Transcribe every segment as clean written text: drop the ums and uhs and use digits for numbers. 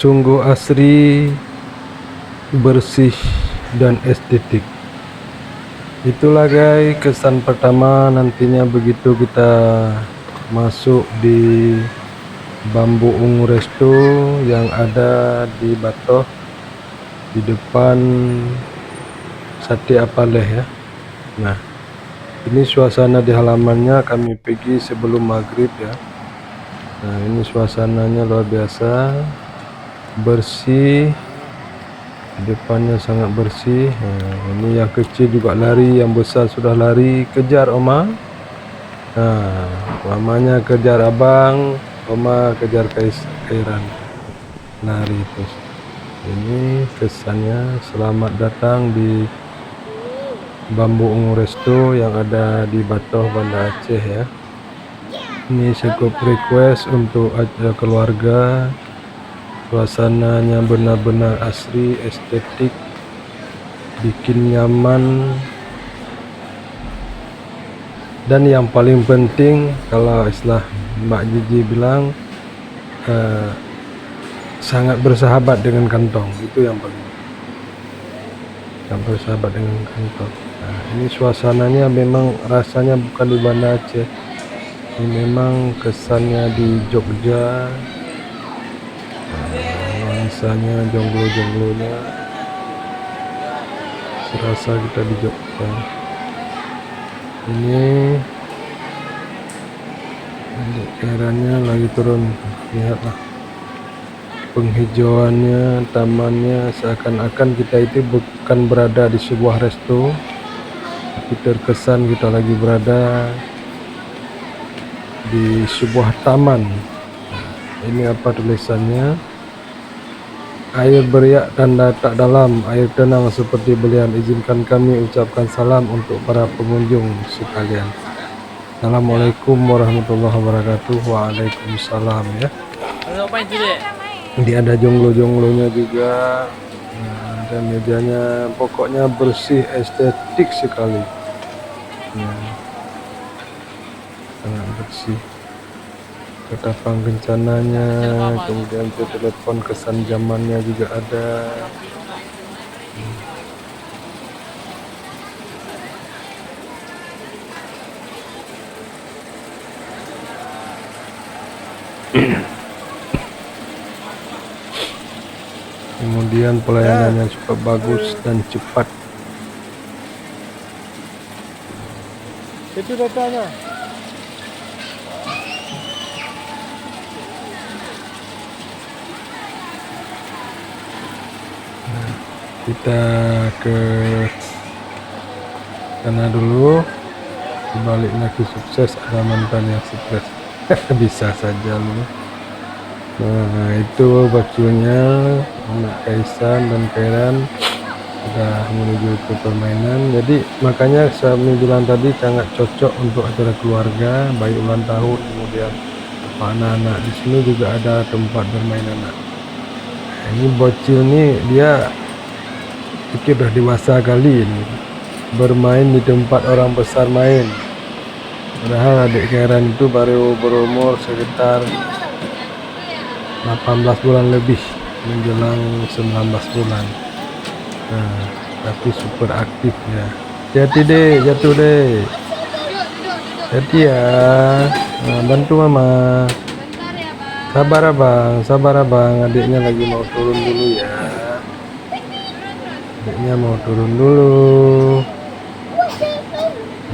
sungguh asri, bersih dan estetik. Itulah guys kesan pertama nantinya begitu kita masuk di Bambu Ungu Resto yang ada di Batoh, di depan Sate Apaleh ya. Nah, ini suasana di halamannya, kami pergi sebelum maghrib ya. Nah, ini suasananya luar biasa, bersih, depannya sangat bersih. Nah, ini yang kecil juga lari, yang besar sudah lari kejar Oma. Nah, mamanya kejar abang, Oma kejar Kairan, lari terus. Ini kesannya. Selamat datang di Bambu Ungu Resto yang ada di Batoh, Banda Aceh ya. Ini cukup request untuk keluarga. Suasananya benar-benar asri, estetik, bikin nyaman. Dan yang paling penting, kalau istilah Mbak Gigi bilang, sangat bersahabat dengan kantong. Itu yang paling bersahabat dengan kantong. Nah, ini suasananya memang rasanya bukan di Banda Aceh. Ini memang kesannya di Jogja. Nuansanya, jongglo-jonglonya serasa kita di Jogja. Ini daerahnya lagi turun, lihatlah penghijauannya, tamannya, seakan-akan kita itu bukan berada di sebuah resto, tapi terkesan kita lagi berada di sebuah taman. Ini apa tulisannya? Air beriak tanda tak dalam, air tenang seperti belian. Izinkan kami ucapkan salam untuk para pengunjung sekalian. Assalamualaikum warahmatullahi wabarakatuh. Waalaikumsalam ya. Ini ada jonglo-jonglonya juga. Nah, dan mejanya pokoknya bersih, estetik sekali. Nah, sangat bersih. Ketapang kencananya, kemudian telepon kesan zamannya juga ada. Kemudian pelayanannya cukup bagus dan cepat. Itu datanya. Kita ke sana dulu. Balik lagi sukses, ada mantan yang sukses. Bisa saja lu. Nah, itu bajunya anak Kaisan dan Kairan sudah menuju ke permainan. Jadi makanya saya bilang tadi sangat cocok untuk acara keluarga, baik ulang tahun, kemudian anak-anak. Di sini juga ada tempat bermain anak. Nah, ini bocil nih, dia pikir udah dewasa kali ini bermain di tempat orang besar main. Padahal adik Kairan itu baru berumur sekitar 18 bulan lebih, menjelang 19 bulan. Nah, tapi super aktif ya. Hati-hati deh, jatuh deh. Hati ya. Nah, bantu mama. Sabar abang. Adiknya lagi mau turun dulu ya. Adiknya mau turun dulu.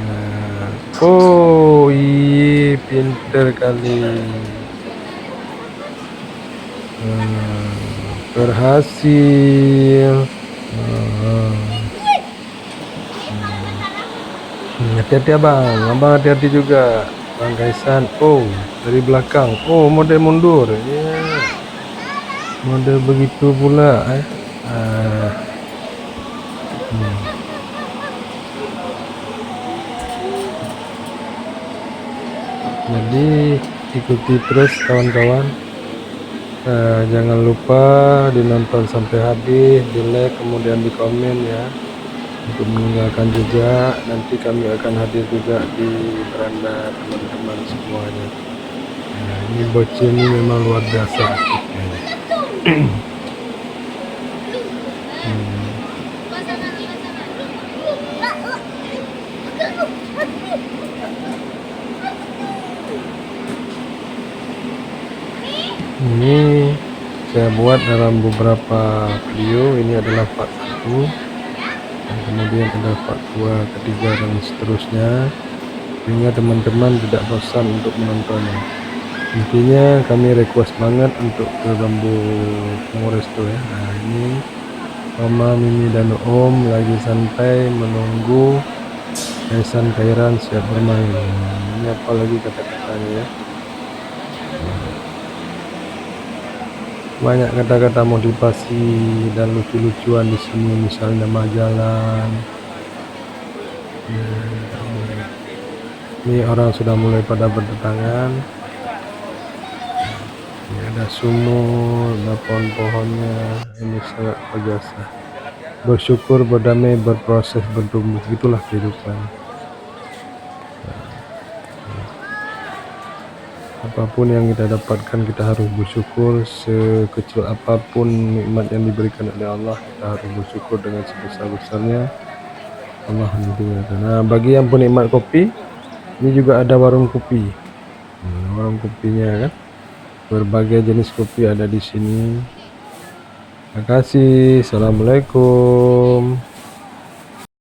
Nah, oh iya, pinter kali. Berhasil. Hati-hati abang hati-hati juga. Bang Kaisan, oh dari belakang, oh mode mundur ya, mode begitu pula Jadi ikuti terus kawan-kawan. Jangan lupa dinonton sampai habis, di like, kemudian di komen ya, untuk meninggalkan jejak. Nanti kami akan hadir juga di beranda teman-teman semuanya. Nah, ini bocil ini memang luar biasa aktifnya. Hmm. Ini saya buat dalam beberapa video. Ini adalah part 1, dan kemudian ada part 2, ketiga, dan seterusnya, sehingga teman-teman tidak bosan untuk menontonnya. Intinya kami request banget untuk ke Bambu Resto ya. Nah, ini Mama, Mimi, dan Om lagi santai menunggu Kaisan Kairan siap bermain. Ini apa lagi kata-katanya ya? Banyak kata-kata motivasi dan lucu-lucuan di sini, misalnya majalah. Ini orang sudah mulai pada berdatangan. Ini ada sumur, ada pohon-pohonnya. Ini sangat berjasa. Bersyukur, berdamai, berproses, bertumbuh. Itulah kehidupan. Apapun yang kita dapatkan, kita harus bersyukur. Sekecil apapun nikmat yang diberikan oleh Allah, kita harus bersyukur dengan sebesar-besarnya. Allah mendengarkan. Nah, bagi yang penikmat kopi, ini juga ada warung kopi. Warung kopinya kan, berbagai jenis kopi ada di sini. Terima kasih. Assalamualaikum.